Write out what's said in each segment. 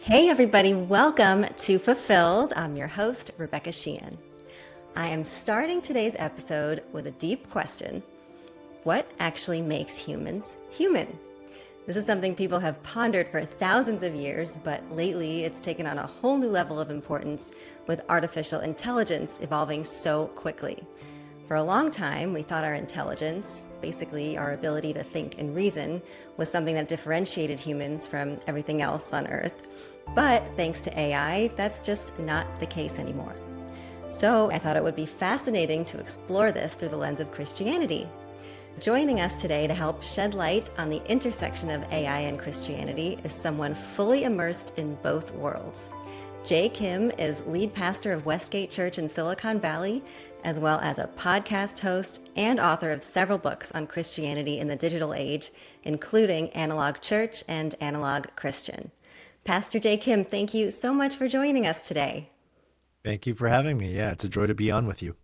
Hey, everybody, welcome to Fulfilled. I'm your host, Rebecca Sheehan. I am starting today's episode with a deep question. What actually makes humans human? This is something people have pondered for thousands of years, but lately it's taken on a whole new level of importance with artificial intelligence evolving so quickly. For a long time, we thought our intelligence, basically our ability to think and reason, was something that differentiated humans from everything else on Earth. But thanks to AI, that's just not the case anymore. So I thought it would be fascinating to explore this through the lens of Christianity. Joining us today to help shed light on the intersection of AI and Christianity is someone fully immersed in both worlds. Jay Kim is lead pastor of Westgate Church in Silicon Valley, as well as a podcast host and author of several books on Christianity in the digital age, including Analog Church and Analog Christian. Pastor Jay Kim, thank you so much for joining us today. Thank you for having me. Yeah, it's a joy to be on with you.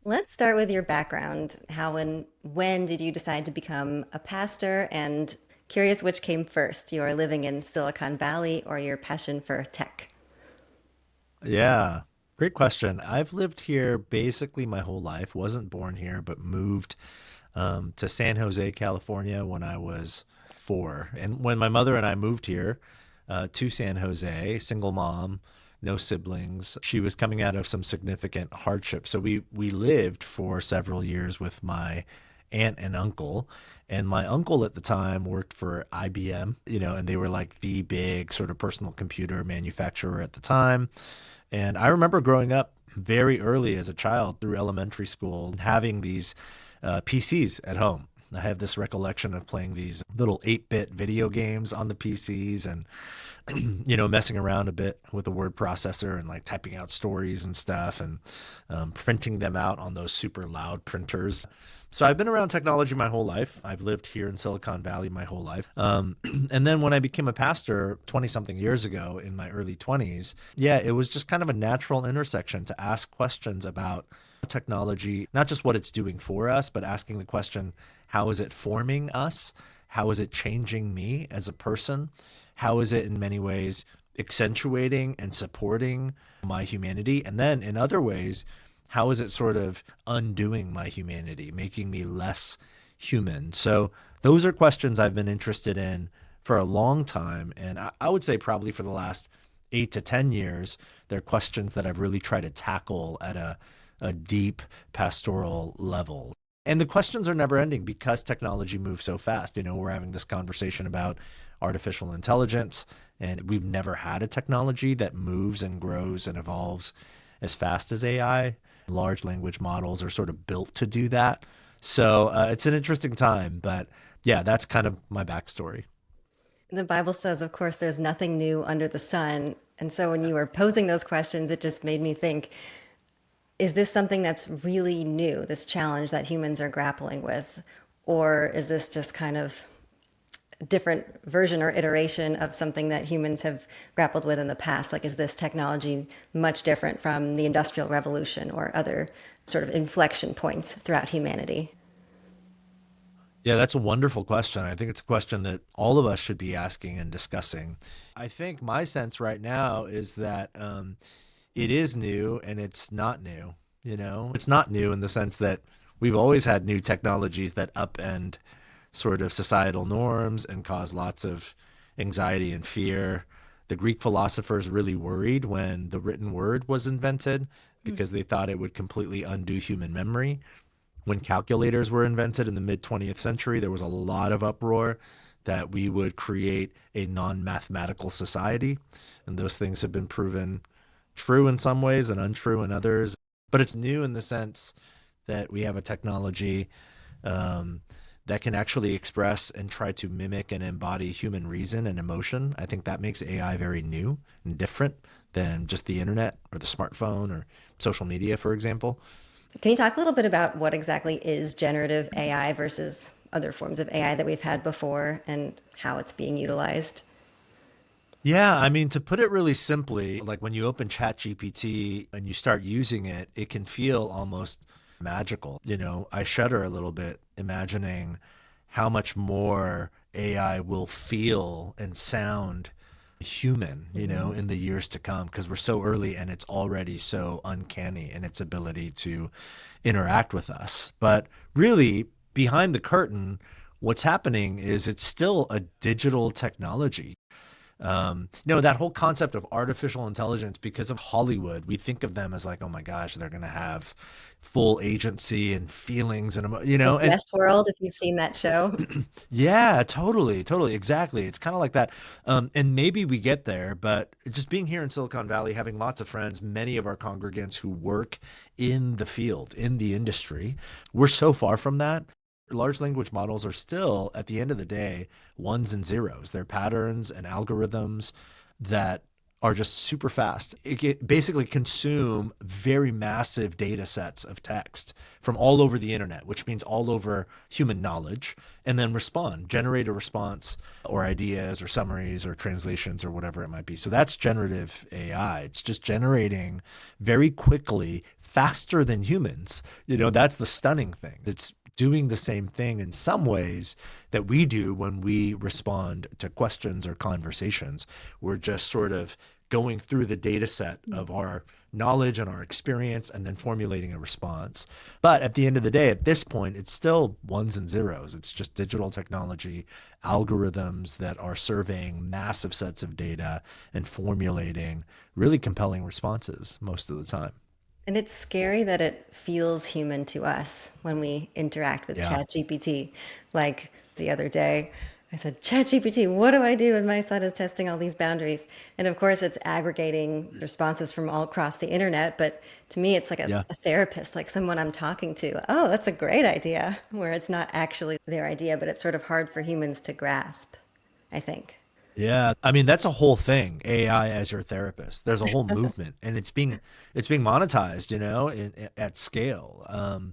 Let's start with your background. How and when did you decide to become a pastor? And curious which came first, your living in Silicon Valley or your passion for tech? Yeah, great question. I've lived here basically my whole life. Wasn't born here, but moved to San Jose, California when I was 4. And when my mother and I moved here to San Jose, single mom, no siblings, she was coming out of some significant hardship. So we lived for several years with my aunt and uncle. And my uncle at the time worked for IBM, and they were like the big sort of personal computer manufacturer at the time. And I remember growing up very early as a child through elementary school, having these PCs at home. I have this recollection of playing these little 8-bit video games on the PCs and, messing around a bit with the word processor and like typing out stories and stuff and printing them out on those super loud printers. So I've been around technology my whole life. I've lived here in Silicon Valley my whole life. And then when I became a pastor 20 something years ago in my early 20s, yeah, it was just kind of a natural intersection to ask questions about technology, not just what it's doing for us, but asking the question, how is it forming us? How is it changing me as a person? How is it in many ways accentuating and supporting my humanity? And then in other ways, how is it sort of undoing my humanity, making me less human? So those are questions I've been interested in for a long time. And I would say probably for the last 8 to 10 years, they're questions that I've really tried to tackle at a deep pastoral level. And the questions are never ending because technology moves so fast. We're having this conversation about artificial intelligence, and we've never had a technology that moves and grows and evolves as fast as AI. Large language models are sort of built to do that. So it's an interesting time, but yeah, that's kind of my backstory. The Bible says, of course, there's nothing new under the sun. And so when you were posing those questions, it just made me think, is this something that's really new, this challenge that humans are grappling with? Or is this just kind of a different version or iteration of something that humans have grappled with in the past? Like, is this technology much different from the Industrial Revolution or other sort of inflection points throughout humanity? Yeah, that's a wonderful question. I think it's a question that all of us should be asking and discussing. I think my sense right now is that it is new and it's not new. It's not new in the sense that we've always had new technologies that upend sort of societal norms and cause lots of anxiety and fear. The Greek philosophers really worried when the written word was invented because they thought it would completely undo human memory. When calculators were invented in the mid 20th century, there was a lot of uproar that we would create a non mathematical society. And those things have been proven true in some ways and untrue in others. But it's new in the sense that we have a technology um, that can actually express and try to mimic and embody human reason and emotion. I think that makes AI very new and different than just the internet or the smartphone or social media, for example. Can you talk a little bit about what exactly is generative AI versus other forms of AI that we've had before and how it's being utilized? Yeah, I mean, to put it really simply, like when you open ChatGPT and you start using it, it can feel almost magical. I shudder a little bit imagining how much more AI will feel and sound human, Mhm. in the years to come because we're so early and it's already so uncanny in its ability to interact with us. But really, behind the curtain, what's happening is it's still a digital technology. That whole concept of artificial intelligence, because of Hollywood, we think of them as like, oh my gosh, they're going to have full agency and feelings and, Like and Westworld, if you've seen that show. yeah, totally, totally, exactly. It's kind of like that. And maybe we get there, but just being here in Silicon Valley, having lots of friends, many of our congregants who work in the field, in the industry, we're so far from that. Large language models are still, at the end of the day, ones and zeros. They're patterns and algorithms that are just super fast. It can basically consume very massive data sets of text from all over the internet, which means all over human knowledge, and then generate a response or ideas or summaries or translations or whatever it might be. So that's generative AI. It's just generating very quickly, faster than humans. That's the stunning thing. It's doing the same thing in some ways that we do when we respond to questions or conversations. We're just sort of going through the data set of our knowledge and our experience and then formulating a response. But at the end of the day, at this point, it's still ones and zeros. It's just digital technology, algorithms that are surveying massive sets of data and formulating really compelling responses most of the time. And it's scary that it feels human to us when we interact with Yeah. ChatGPT. Like the other day, I said, ChatGPT, what do I do when my son is testing all these boundaries? And of course, it's aggregating responses from all across the internet. But to me, it's like Yeah. a therapist, like someone I'm talking to. Oh, that's a great idea, where it's not actually their idea, but it's sort of hard for humans to grasp, I think. Yeah, I mean that's a whole thing. AI as your therapist. There's a whole movement, and it's being monetized, at scale.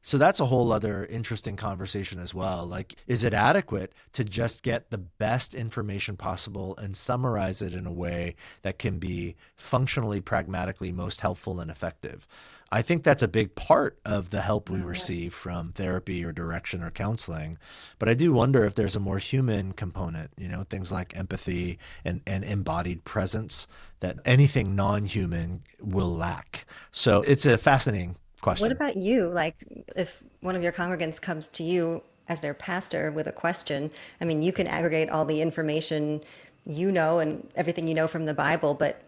So that's a whole other interesting conversation as well. Like, is it adequate to just get the best information possible and summarize it in a way that can be functionally, pragmatically most helpful and effective? I think that's a big part of the help we Oh, yeah. receive from therapy or direction or counseling. But I do wonder if there's a more human component, things like empathy and embodied presence that anything non-human will lack. So it's a fascinating What question. about you? Like, if one of your congregants comes to you as their pastor with a question, I mean, you can aggregate all the information you know and everything you know from the Bible, but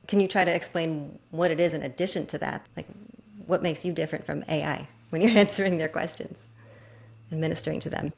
can you try to explain what it is in addition to that? Like, what makes you different from AI when you're answering their questions and ministering to them?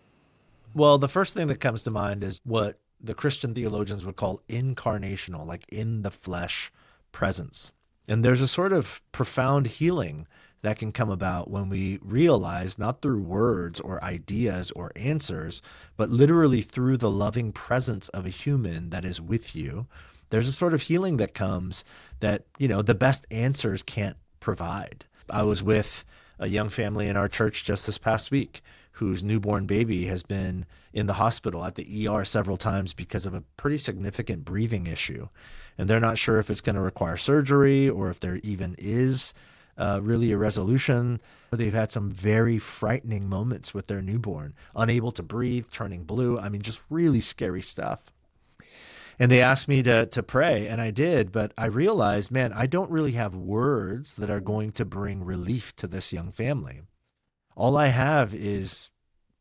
Well, the first thing that comes to mind is what the Christian theologians would call incarnational, like in the flesh presence. And there's a sort of profound healing that can come about when we realize, not through words or ideas or answers, but literally through the loving presence of a human that is with you. There's a sort of healing that comes that, the best answers can't provide. I was with a young family in our church just this past week whose newborn baby has been in the hospital at the ER several times because of a pretty significant breathing issue. And they're not sure if it's going to require surgery or if there even is really a resolution. They've had some very frightening moments with their newborn, unable to breathe, turning blue. I mean, just really scary stuff. And they asked me to pray, and I did, but I realized, man, I don't really have words that are going to bring relief to this young family. All I have is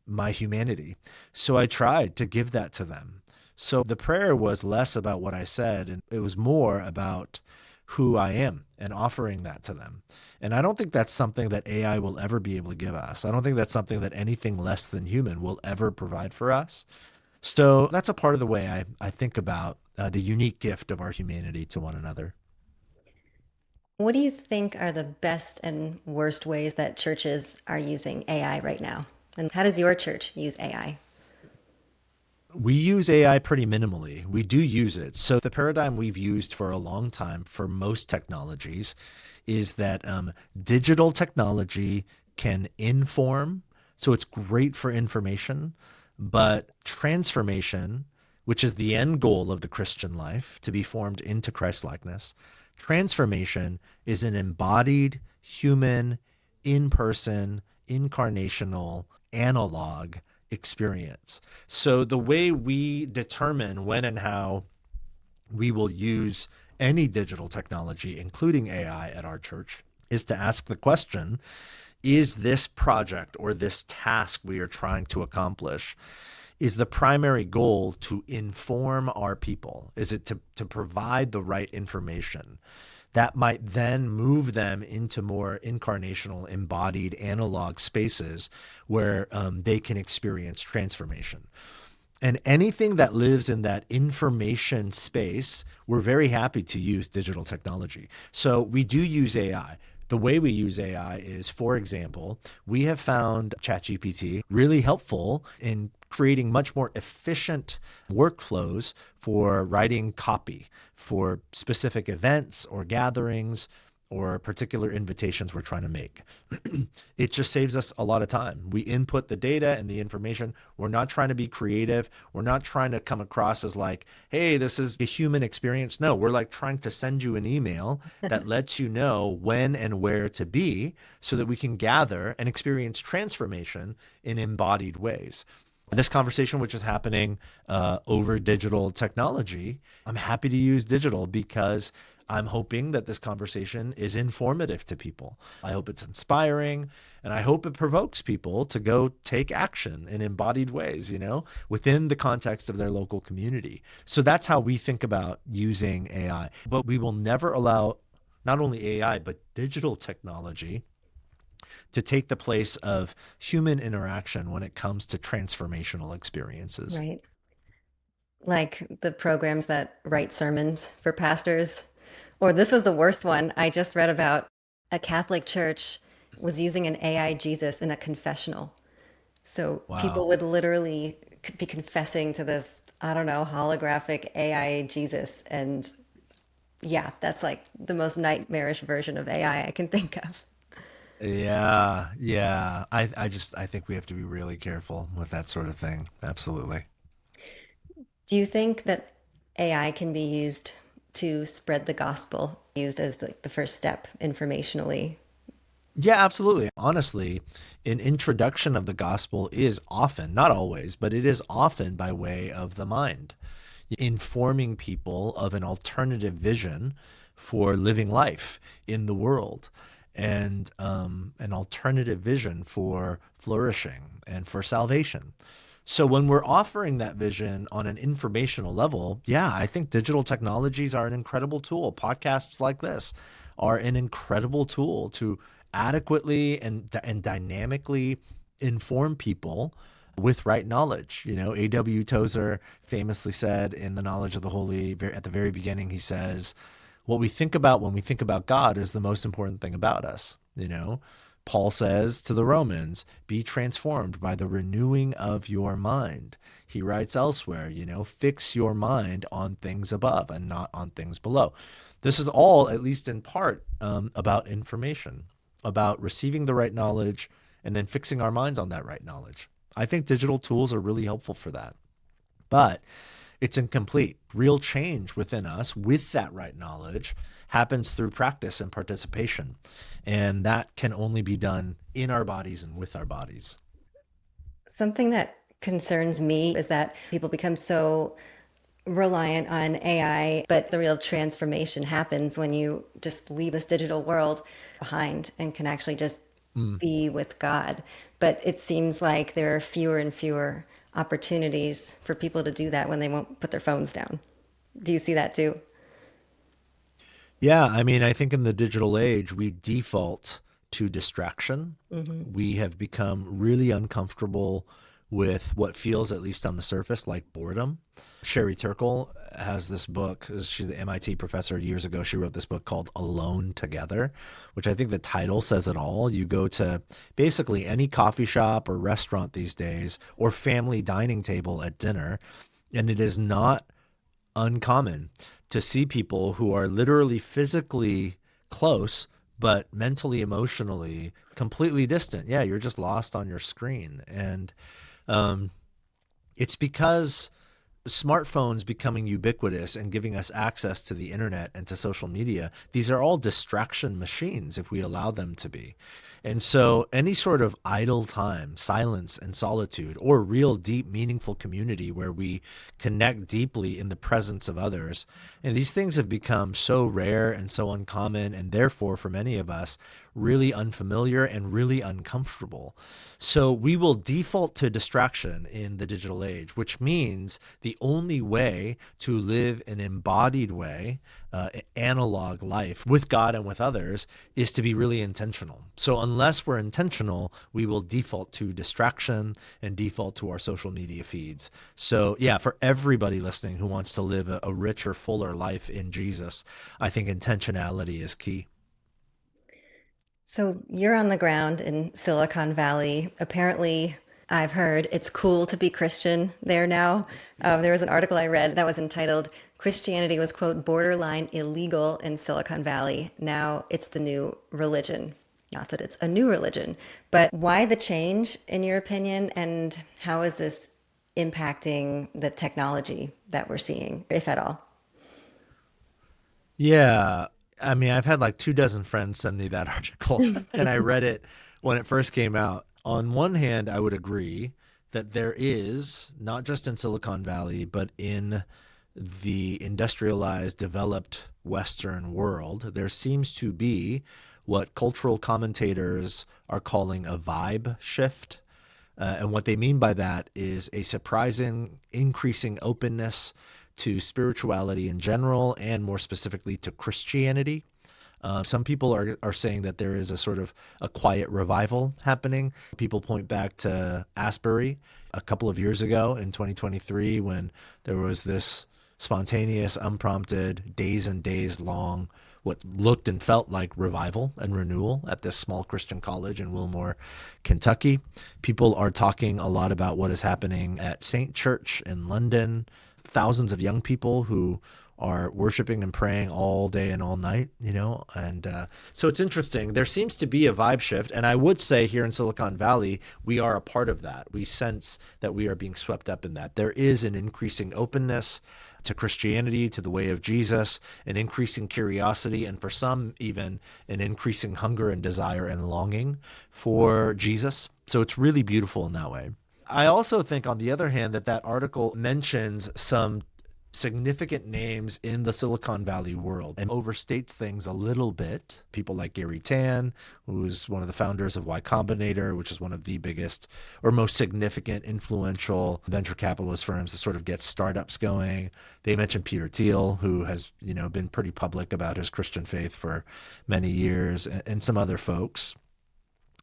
my humanity. So I tried to give that to them. So the prayer was less about what I said, and it was more about who I am and offering that to them. And I don't think that's something that AI will ever be able to give us. I don't think that's something that anything less than human will ever provide for us. So that's a part of the way I think about the unique gift of our humanity to one another. What do you think are the best and worst ways that churches are using AI right now? And how does your church use AI? We use AI pretty minimally. We do use it. So the paradigm we've used for a long time for most technologies is that digital technology can inform. So it's great for information, but transformation, which is the end goal of the Christian life, to be formed into Christlikeness, transformation is an embodied, human, in person, incarnational, analog experience. So the way we determine when and how we will use any digital technology, including AI at our church, is to ask the question, is this project or this task we are trying to accomplish, is the primary goal to inform our people? Is it to provide the right information that might then move them into more incarnational, embodied, analog spaces where they can experience transformation? And anything that lives in that information space, we're very happy to use digital technology. So we do use AI. The way we use AI is, for example, we have found ChatGPT really helpful in creating much more efficient workflows for writing copy for specific events or gatherings or particular invitations we're trying to make. It just saves us a lot of time. We input the data and the information. We're not trying to be creative. We're not trying to come across as like, hey, this is a human experience. No, we're like trying to send you an email that lets you know when and where to be so that we can gather and experience transformation in embodied ways. This conversation, which is happening over digital technology, I'm happy to use digital because I'm hoping that this conversation is informative to people. I hope it's inspiring, and I hope it provokes people to go take action in embodied ways, within the context of their local community. So that's how we think about using AI. But we will never allow not only AI, but digital technology to take the place of human interaction when it comes to transformational experiences. Right. Like the programs that write sermons for pastors. Or this was the worst one. I just read about a Catholic church was using an AI Jesus in a confessional. So Wow. people would literally be confessing to this, I don't know, holographic AI Jesus. And yeah, that's like the most nightmarish version of AI I can think of. Yeah, yeah. I think we have to be really careful with that sort of thing. Absolutely. Do you think that AI can be used to spread the gospel, used as the first step informationally? Yeah, absolutely. Honestly, an introduction of the gospel is often, not always, but it is often by way of the mind, informing people of an alternative vision for living life in the world and an alternative vision for flourishing and for salvation. So when we're offering that vision on an informational level, yeah, I think digital technologies are an incredible tool. Podcasts like this are an incredible tool to adequately and dynamically inform people with right knowledge. A.W. Tozer famously said in The Knowledge of the Holy, at the very beginning, he says, what we think about when we think about God is the most important thing about us. Paul says to the Romans, be transformed by the renewing of your mind. He writes elsewhere, fix your mind on things above and not on things below. This is all, at least in part, about information, about receiving the right knowledge and then fixing our minds on that right knowledge. I think digital tools are really helpful for that. But it's incomplete. Real change within us with that right knowledge happens through practice and participation. And that can only be done in our bodies and with our bodies. Something that concerns me is that people become so reliant on AI, but the real transformation happens when you just leave this digital world behind and can actually just Mm. be with God. But it seems like there are fewer and fewer opportunities for people to do that when they won't put their phones down. Do you see that too? Yeah, I mean, I think in the digital age, we default to distraction. Hmm. We have become really uncomfortable with what feels, at least on the surface, like boredom. Sherry Turkle has this book. She's the MIT professor years ago. She wrote this book called Alone Together, which I think the title says it all. You go to basically any coffee shop or restaurant these days or family dining table at dinner, and it is not uncommon to see people who are literally physically close, but mentally, emotionally completely distant. Yeah, you're just lost on your screen. And um, it's because smartphones becoming ubiquitous and giving us access to the internet and to social media, these are all distraction machines if we allow them to be. And so, any sort of idle time, silence and solitude, or real deep, meaningful community where we connect deeply in the presence of others, and these things have become so rare and so uncommon, and therefore, for many of us, really unfamiliar and really uncomfortable. So we will default to distraction in the digital age, which means the only way to live an embodied way, analog life with God and with others, is to be really intentional. So unless we're intentional, we will default to distraction and default to our social media feeds. So yeah, for everybody listening who wants to live a richer, fuller life in Jesus, I think intentionality is key. So you're on the ground in Silicon Valley. Apparently, I've heard it's cool to be Christian there now. There was an article I read that was entitled, Christianity was, quote, borderline illegal in Silicon Valley. Now it's the new religion. Not that it's a new religion, but why the change, in your opinion? And how is this impacting the technology that we're seeing, if at all? Yeah. I mean, I've had like 2 dozen friends send me that article, and I read it when it first came out. On one hand, I would agree that there is, not just in Silicon Valley, but in the industrialized, developed Western world, there seems to be what cultural commentators are calling a vibe shift. And what they mean by that is a surprising, increasing openness to spirituality in general, and more specifically to Christianity. Some people are saying that there is a sort of a quiet revival happening. People point back to Asbury a couple of years ago in 2023 when there was this spontaneous, unprompted, days and days long, what looked and felt like revival and renewal at this small Christian college in Wilmore, Kentucky. People are talking a lot about what is happening at St. Church in London. Thousands of young people who are worshiping and praying all day and all night, and so it's interesting. There seems to be a vibe shift, and I would say here in Silicon Valley, we are a part of that. We sense that we are being swept up in that. There is an increasing openness to Christianity, to the way of Jesus, an increasing curiosity, and for some, even an increasing hunger and desire and longing for Jesus. So it's really beautiful in that way. I also think, on the other hand, that article mentions some significant names in the Silicon Valley world and overstates things a little bit. People like Gary Tan, who's one of the founders of Y Combinator, which is one of the biggest or most significant influential venture capitalist firms that sort of gets startups going. They mentioned Peter Thiel, who has, been pretty public about his Christian faith for many years, and some other folks.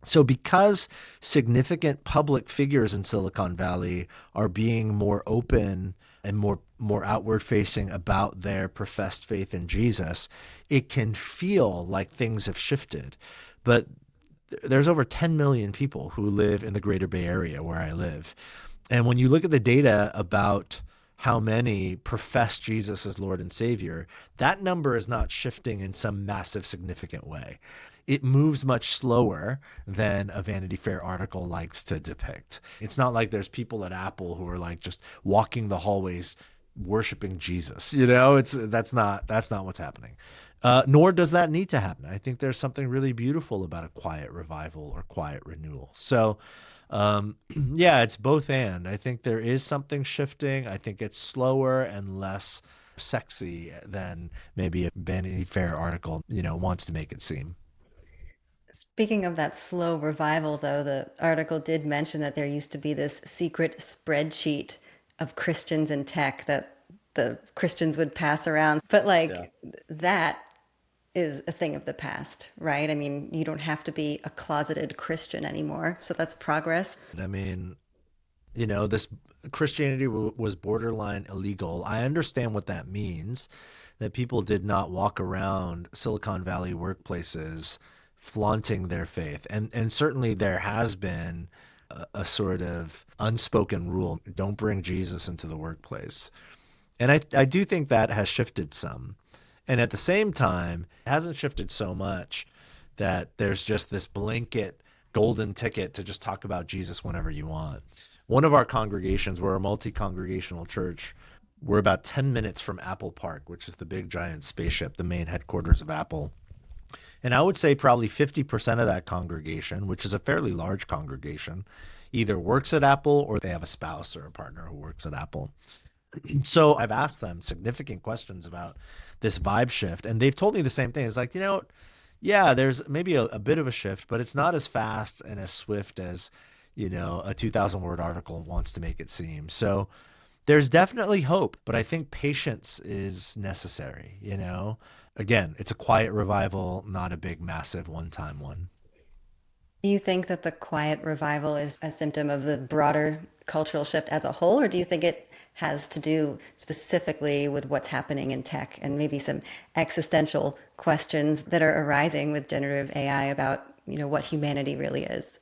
So because significant public figures in Silicon Valley are being more open and more outward facing about their professed faith in Jesus, it can feel like things have shifted. But there's over 10 million people who live in the greater Bay Area where I live. And when you look at the data about how many profess Jesus as Lord and Savior, that number is not shifting in some massive, significant way. It moves much slower than a Vanity Fair article likes to depict. It's not like there's people at Apple who are like just walking the hallways worshiping Jesus. That's not what's happening. Nor does that need to happen. I think there's something really beautiful about a quiet revival or quiet renewal. So yeah, it's both and. I think there is something shifting. I think it's slower and less sexy than maybe a Vanity Fair article, wants to make it seem. Speaking of that slow revival, though, the article did mention that there used to be this secret spreadsheet of Christians in tech that the Christians would pass around. But Yeah. that is a thing of the past, right? I mean, you don't have to be a closeted Christian anymore. So that's progress. I mean, this Christianity was borderline illegal. I understand what that means, that people did not walk around Silicon Valley workplaces flaunting their faith. And certainly there has been a sort of unspoken rule, don't bring Jesus into the workplace. And I do think that has shifted some. And at the same time, it hasn't shifted so much that there's just this blanket golden ticket to just talk about Jesus whenever you want. One of our congregations, we're a multi-congregational church. We're about 10 minutes from Apple Park, which is the big giant spaceship, the main headquarters of Apple. And I would say probably 50% of that congregation, which is a fairly large congregation, either works at Apple or they have a spouse or a partner who works at Apple. So I've asked them significant questions about this vibe shift, and they've told me the same thing. It's like, yeah, there's maybe a bit of a shift, but it's not as fast and as swift as, a 2,000 word article wants to make it seem. So there's definitely hope, but I think patience is necessary. Again, it's a quiet revival, not a big, massive one-time one. Do you think that the quiet revival is a symptom of the broader cultural shift as a whole, or do you think it has to do specifically with what's happening in tech and maybe some existential questions that are arising with generative AI about, what humanity really is?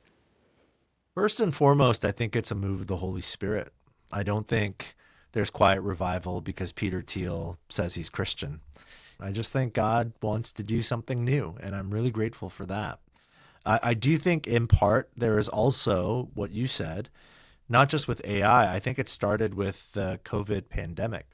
First and foremost, I think it's a move of the Holy Spirit. I don't think there's quiet revival because Peter Thiel says he's Christian. I just think God wants to do something new, and I'm really grateful for that. I do think in part there is also what you said, not just with AI. I think it started with the COVID pandemic.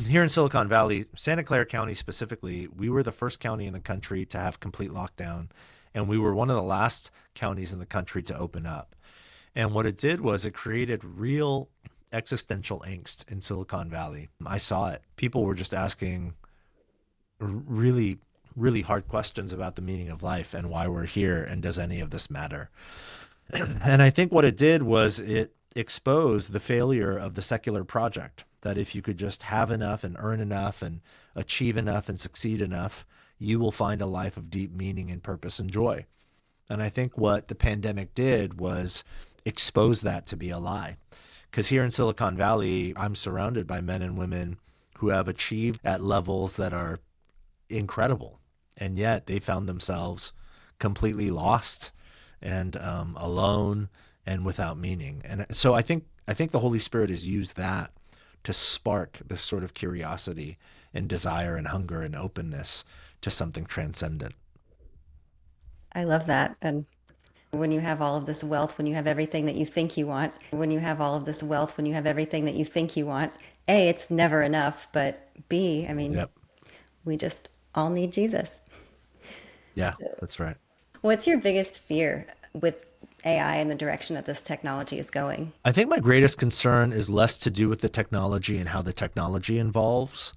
Here in Silicon Valley, Santa Clara County specifically, we were the first county in the country to have complete lockdown, and we were one of the last counties in the country to open up. And what it did was it created real existential angst in Silicon Valley. I saw it. People were just asking really, really hard questions about the meaning of life and why we're here and does any of this matter. And I think what it did was it exposed the failure of the secular project, that if you could just have enough and earn enough and achieve enough and succeed enough, you will find a life of deep meaning and purpose and joy. And I think what the pandemic did was expose that to be a lie. Because here in Silicon Valley, I'm surrounded by men and women who have achieved at levels that are incredible. And yet they found themselves completely lost and alone and without meaning. And so I think the Holy Spirit has used that to spark this sort of curiosity and desire and hunger and openness to something transcendent. I love that. And when you have all of this wealth, when you have everything that you think you want, when you have all of this wealth, when you have everything that you think you want, A, it's never enough, but B, I mean, Yep. we just all need Jesus. Yeah, So, that's right. what's your biggest fear with AI and the direction that this technology is going? I think my greatest concern is less to do with the technology and how the technology evolves.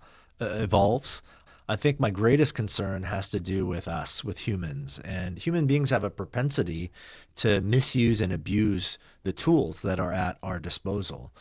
I think my greatest concern has to do with us, with humans. And human beings have a propensity to misuse and abuse the tools that are at our disposal.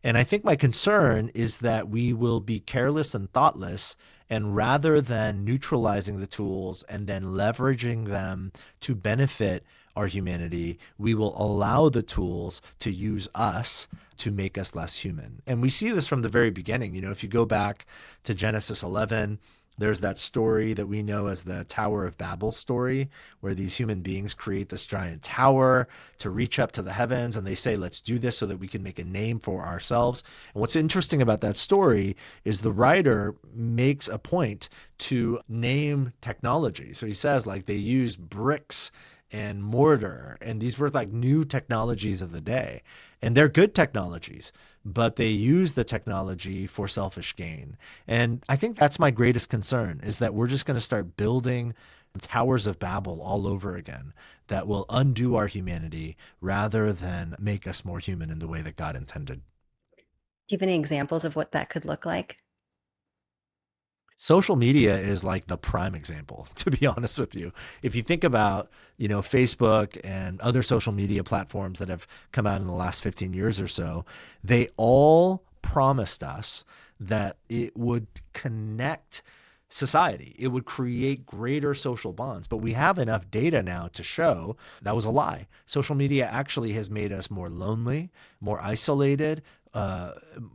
And I think my concern is that we will be careless and thoughtless. And rather than neutralizing the tools and then leveraging them to benefit our humanity, we will allow the tools to use us to make us less human. And we see this from the very beginning. If you go back to Genesis 11, there's that story that we know as the Tower of Babel story, where these human beings create this giant tower to reach up to the heavens. And they say, let's do this so that we can make a name for ourselves. And what's interesting about that story is the writer makes a point to name technology. So he says, like, they use bricks and mortar, and these were like new technologies of the day, and they're good technologies, but they use the technology for selfish gain. And I think that's my greatest concern, is that we're just going to start building towers of Babel all over again that will undo our humanity rather than make us more human in the way that God intended. Do you have any examples of what that could look like? Social media is like the prime example, to be honest with you. If you think about, Facebook and other social media platforms that have come out in the last 15 years or so, they all promised us that it would connect society. It would create greater social bonds. But we have enough data now to show that was a lie. Social media actually has made us more lonely, more isolated, uh,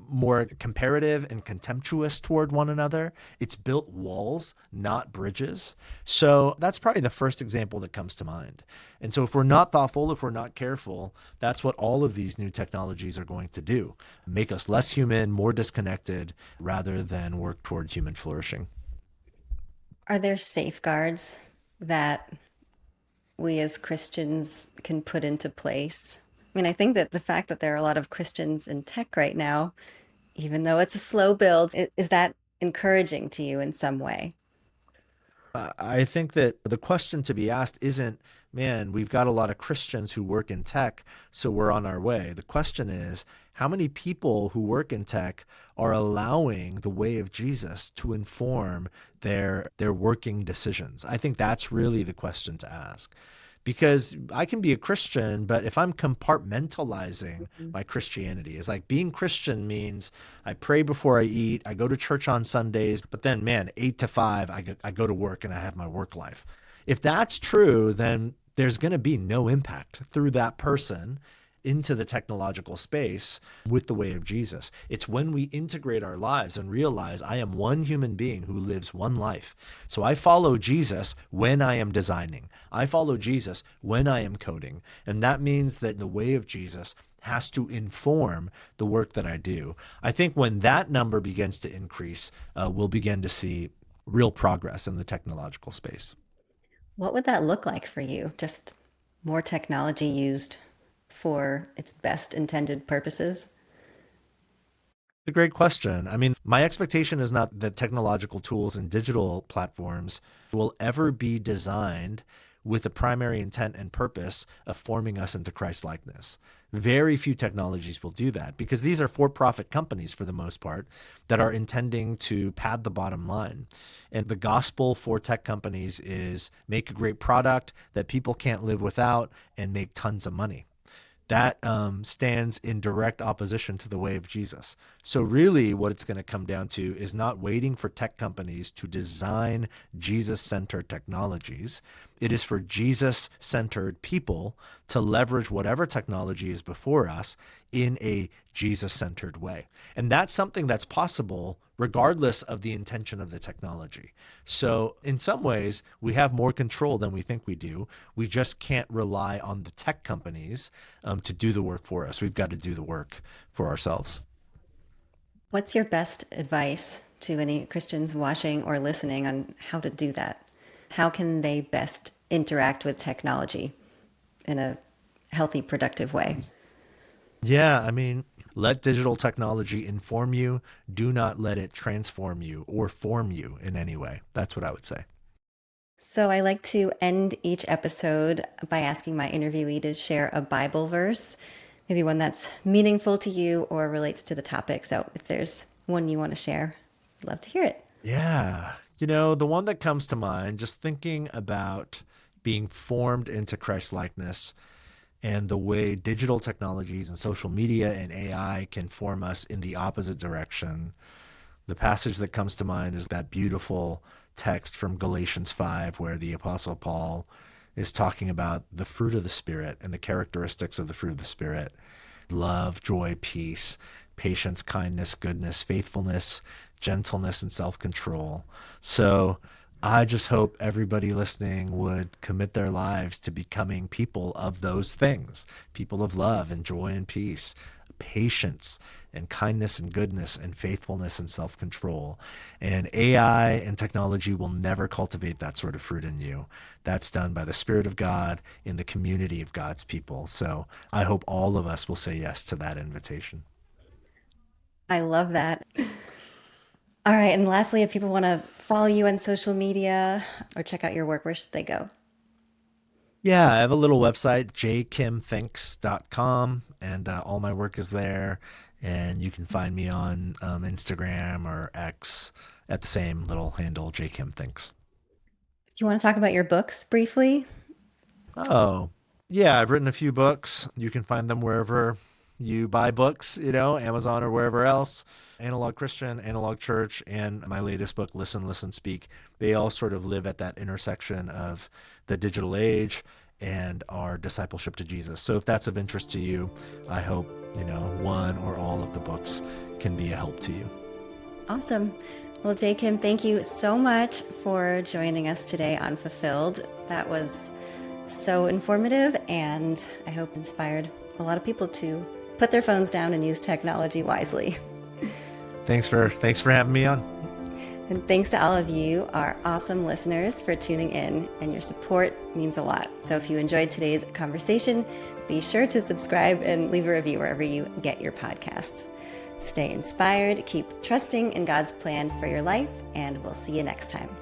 more comparative and contemptuous toward one another. It's built walls, not bridges. So that's probably the first example that comes to mind. And so if we're not thoughtful, if we're not careful, that's what all of these new technologies are going to do: make us less human, more disconnected, rather than work toward human flourishing. Are there safeguards that we as Christians can put into place? I mean, I think that the fact that there are a lot of Christians in tech right now, even though it's a slow build, is that encouraging to you in some way? I think that the question to be asked isn't, man, we've got a lot of Christians who work in tech, so we're on our way. The question is, how many people who work in tech are allowing the way of Jesus to inform their working decisions? I think that's really the question to ask. Because I can be a Christian, but if I'm compartmentalizing my Christianity, it's like being Christian means I pray before I eat, I go to church on Sundays, but then, man, 8 to 5, I go to work and I have my work life. If that's true, then there's going to be no impact through that person into the technological space with the way of Jesus. It's when we integrate our lives and realize I am one human being who lives one life. So I follow Jesus when I am designing. I follow Jesus when I am coding. And that means that the way of Jesus has to inform the work that I do. I think when that number begins to increase, we'll begin to see real progress in the technological space. What would that look like for you? Just more technology used for its best intended purposes? A great question. I mean, my expectation is not that technological tools and digital platforms will ever be designed with the primary intent and purpose of forming us into Christlikeness. Very few technologies will do that because these are for-profit companies for the most part that are intending to pad the bottom line. And the gospel for tech companies is make a great product that people can't live without and make tons of money. That stands in direct opposition to the way of Jesus. So really what it's going to come down to is not waiting for tech companies to design Jesus-centered technologies. It is for Jesus-centered people to leverage whatever technology is before us in a Jesus-centered way. And that's something that's possible regardless of the intention of the technology. So in some ways, we have more control than we think we do. We just can't rely on the tech companies to do the work for us. We've got to do the work for ourselves. What's your best advice to any Christians watching or listening on how to do that? How can they best interact with technology in a healthy, productive way? Yeah, I mean, let digital technology inform you. Do not let it transform you or form you in any way. That's what I would say. So I like to end each episode by asking my interviewee to share a Bible verse, maybe one that's meaningful to you or relates to the topic. So if there's one you want to share, I'd love to hear it. Yeah. The one that comes to mind, just thinking about being formed into Christ likeness and the way digital technologies and social media and AI can form us in the opposite direction. The passage that comes to mind is that beautiful text from Galatians 5, where the Apostle Paul is talking about the fruit of the Spirit and the characteristics of the fruit of the Spirit: love, joy, peace, patience, kindness, goodness, faithfulness, gentleness, and self-control. So I just hope everybody listening would commit their lives to becoming people of those things, people of love and joy and peace, patience and kindness and goodness and faithfulness and self-control. And AI and technology will never cultivate that sort of fruit in you. That's done by the Spirit of God in the community of God's people. So I hope all of us will say yes to that invitation. I love that. All right. And lastly, if people want to follow you on social media or check out your work, where should they go? Yeah, I have a little website, jkimthinks.com, and all my work is there. And you can find me on Instagram or X at the same little handle, jkimthinks. Do you want to talk about your books briefly? Oh, yeah, I've written a few books. You can find them wherever you buy books, Amazon or wherever else. Analog Christian, Analog Church, and my latest book, Listen, Listen, Speak. They all sort of live at that intersection of the digital age and our discipleship to Jesus. So if that's of interest to you, I hope, one or all of the books can be a help to you. Awesome. Well, J. Kim, thank you so much for joining us today on Fulfilled. That was so informative, and I hope inspired a lot of people to put their phones down and use technology wisely. Thanks for having me on. And thanks to all of you, our awesome listeners, for tuning in, and your support means a lot. So if you enjoyed today's conversation, be sure to subscribe and leave a review wherever you get your podcast. Stay inspired, keep trusting in God's plan for your life, and we'll see you next time.